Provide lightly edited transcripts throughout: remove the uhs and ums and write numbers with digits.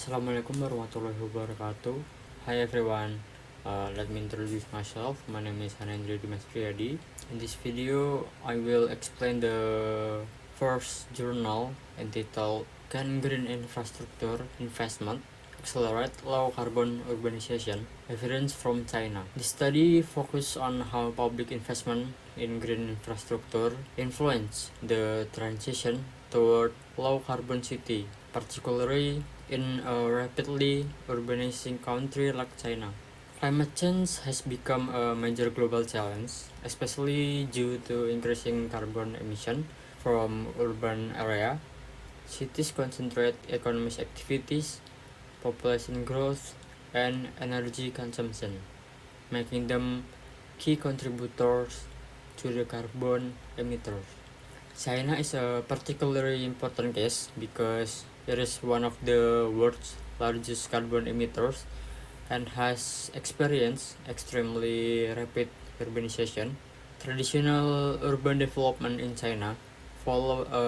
Assalamualaikum warahmatullahi wabarakatuh. Hi everyone, let me introduce myself. My name is Hanendra Dimas Priyadi. In this video, I will explain the first journal entitled Can Green Infrastructure Investment Accelerate Low Carbon Urbanization? Evidence from China. The study focused on how public investment in green infrastructure influence the transition toward low carbon city, particularly in a rapidly urbanizing country like China. Climate change has become a major global challenge, especially due to increasing carbon emission from urban area. Cities concentrate economic activities, population growth, and energy consumption, making them key contributors to the carbon emitters. China is a particularly important case because it is one of the world's largest carbon emitters and has experienced extremely rapid urbanization. Traditional urban development in China follow a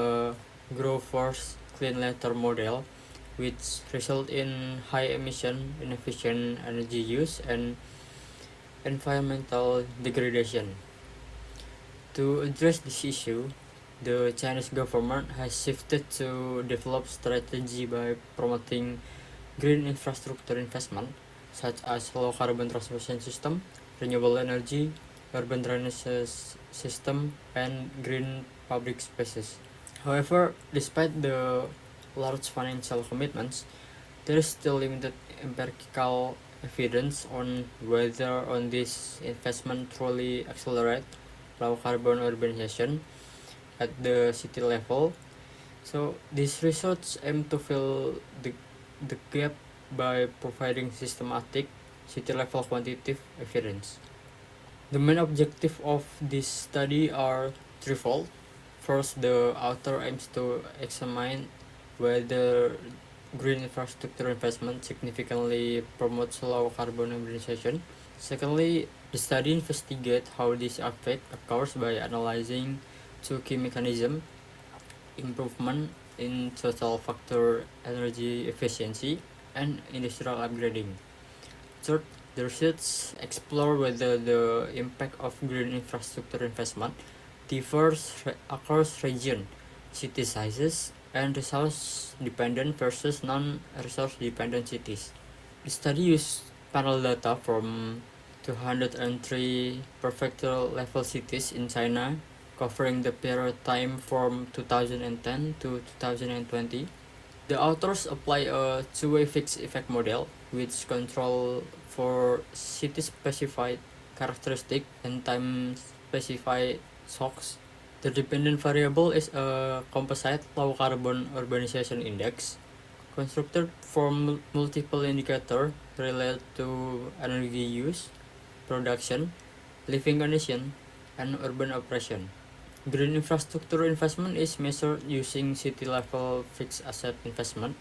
grow first clean later model, which result in high emission, inefficient energy use, and environmental degradation. To address this issue, the Chinese government has shifted to develop strategy by promoting green infrastructure investment, such as low carbon transportation system, renewable energy, urban drainage system, and green public spaces. However, despite the large financial commitments, there is still limited empirical evidence on whether this investment truly accelerate low carbon urbanization at the city level. So these research aim to fill the gap by providing systematic city level quantitative evidence. The main objective of this study are threefold. First, the author aims to examine whether green infrastructure investment significantly promotes low carbon urbanization. Secondly, the study investigates how this effect occurs by analyzing two key mechanisms: improvement in total factor energy efficiency and industrial upgrading. Third, the research explore whether the impact of green infrastructure investment differs across region, city sizes, and resource-dependent versus non-resource-dependent cities. The study used panel data from 203 prefecture-level cities in China, covering the period time from 2010 to 2020. The authors apply a two-way fixed effect model, which control for city-specified characteristic and time-specified shocks. The dependent variable is a composite low-carbon urbanization index, constructed from multiple indicators related to energy use, production, living condition, and urban operation. Green infrastructure investment is measured using city-level fixed asset investment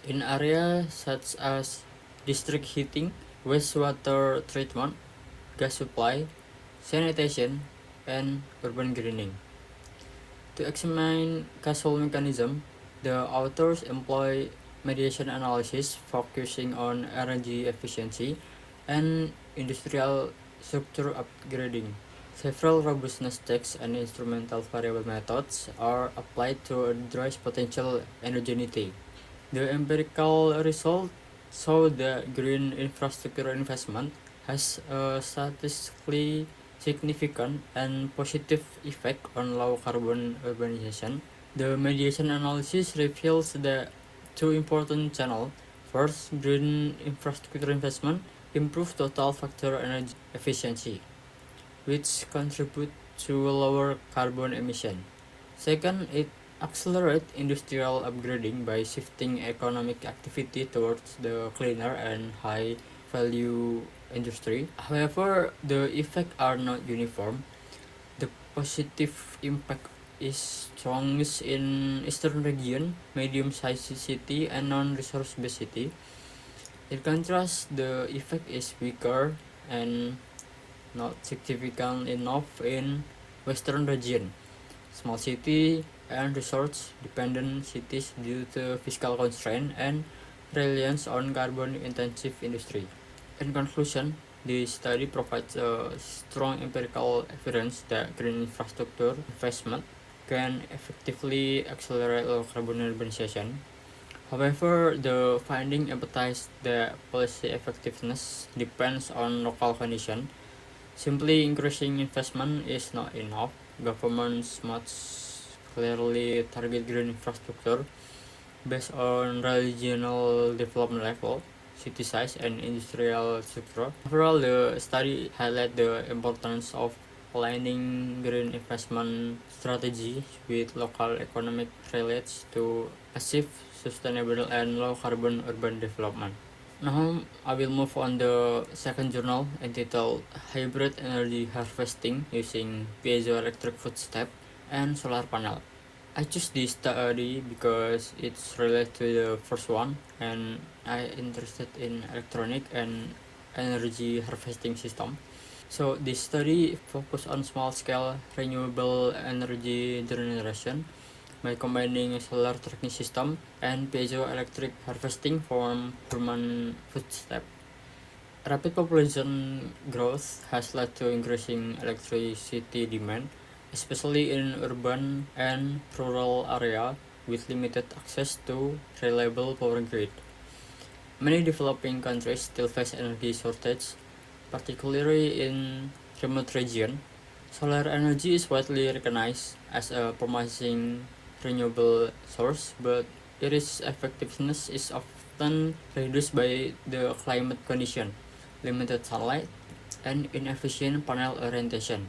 in areas such as district heating, wastewater treatment, gas supply, sanitation, and urban greening. To examine causal mechanism, the authors employ mediation analysis focusing on energy efficiency and industrial structure upgrading. Several robustness checks and instrumental variable methods are applied to address potential endogeneity. The empirical results show that green infrastructure investment has a statistically significant and positive effect on low carbon urbanization. The mediation analysis reveals that two important channels. First, green infrastructure investment improves total factor energy efficiency, which contribute to lower carbon emission. Second, it accelerates industrial upgrading by shifting economic activity towards the cleaner and high value industry. However, the effects are not uniform. The positive impact is strongest in eastern region, medium-sized city, and non-resource based city. In contrast, the effect is weaker and not significant enough in western region, small city, and resource dependent cities due to fiscal constraint and reliance on carbon-intensive industry. In conclusion, the study provides a strong empirical evidence that green infrastructure investment can effectively accelerate low carbon urbanization. However, the finding emphasizes that policy effectiveness depends on local conditions. Simply increasing investment is not enough. Governments must clearly target green infrastructure based on regional development level, city size, and industrial structure. Overall, the study highlights the importance of aligning green investment strategies with local economic realities to achieve sustainable and low carbon urban development. Now I will move on the second journal entitled Hybrid Energy Harvesting Using Piezoelectric Footstep and Solar Panel. I choose this study because it's related to the first one and I interested in electronic and energy harvesting system. So this study focused on small scale renewable energy generation by combining a solar tracking system and piezoelectric harvesting from human footstep. Rapid population growth has led to increasing electricity demand, especially in urban and rural areas with limited access to reliable power grid. Many developing countries still face energy shortage, particularly in remote regions. Solar energy is widely recognized as a promising renewable source, but its effectiveness is often reduced by the climate condition, limited sunlight, and inefficient panel orientation.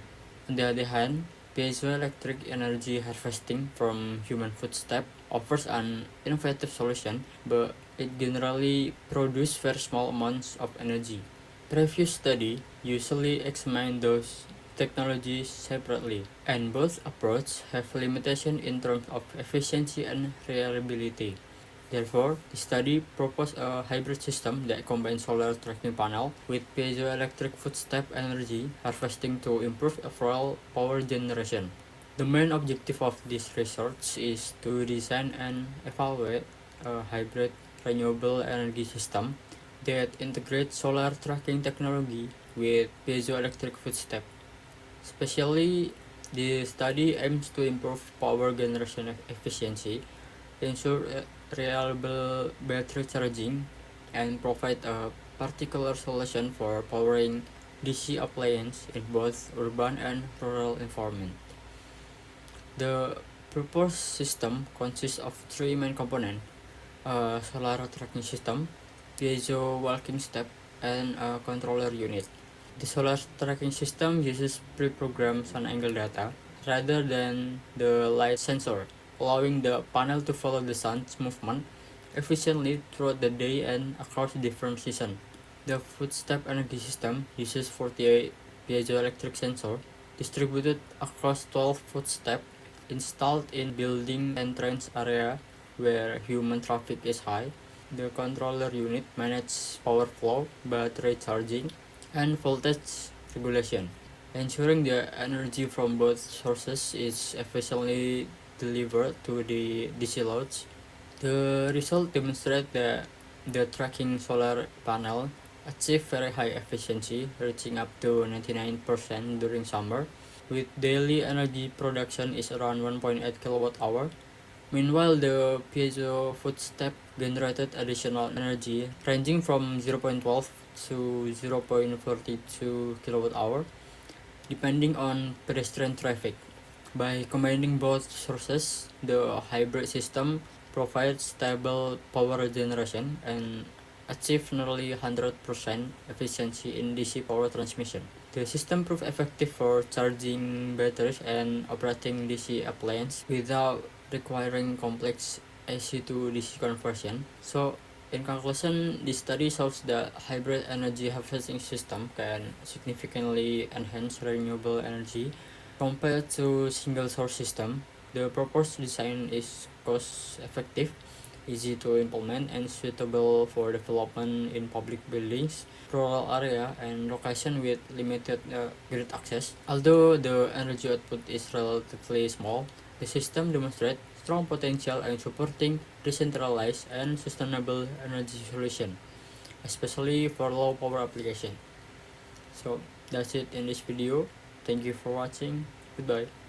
On the other hand, piezoelectric energy harvesting from human footstep offers an innovative solution, but it generally produces very small amounts of energy. Previous study usually examine those technologies separately, and both approaches have limitations in terms of efficiency and reliability. Therefore, the study proposed a hybrid system that combines solar tracking panel with piezoelectric footstep energy harvesting to improve overall power generation. The main objective of this research is to design and evaluate a hybrid renewable energy system that integrates solar tracking technology with piezoelectric footstep. Especially, the study aims to improve power generation efficiency, ensure reliable battery charging, and provide a particular solution for powering DC appliances in both urban and rural environments. The proposed system consists of three main components: a solar tracking system, piezo walking step, and a controller unit. The solar tracking system uses pre-programmed sun angle data rather than the light sensor, allowing the panel to follow the sun's movement efficiently throughout the day and across different seasons. The footstep energy system uses 48 piezoelectric sensors distributed across 12 footsteps installed in building entrance area where human traffic is high. The controller unit manages power flow, battery charging, and voltage regulation, ensuring the energy from both sources is efficiently delivered to the DC loads. The result demonstrates that the tracking solar panel achieve very high efficiency, reaching up to 99% during summer, with daily energy production is around 1.8 kilowatt hour. Meanwhile, the piezo footstep generated additional energy ranging from 0.12 to 0.42 kilowatt hour, depending on pedestrian traffic. By combining both sources, the hybrid system provides stable power generation and achieve nearly 100% efficiency in DC power transmission. The system proved effective for charging batteries and operating DC appliances without requiring complex AC to DC conversion. So, in conclusion, this study shows that hybrid energy harvesting system can significantly enhance renewable energy compared to single source system. The proposed design is cost effective, easy to implement, and suitable for development in public buildings, rural area, and location with limited grid access. Although the energy output is relatively small, the system demonstrates strong potential in supporting decentralized and sustainable energy solution, especially for low power application. So that's it in this video. Thank you for watching. Goodbye.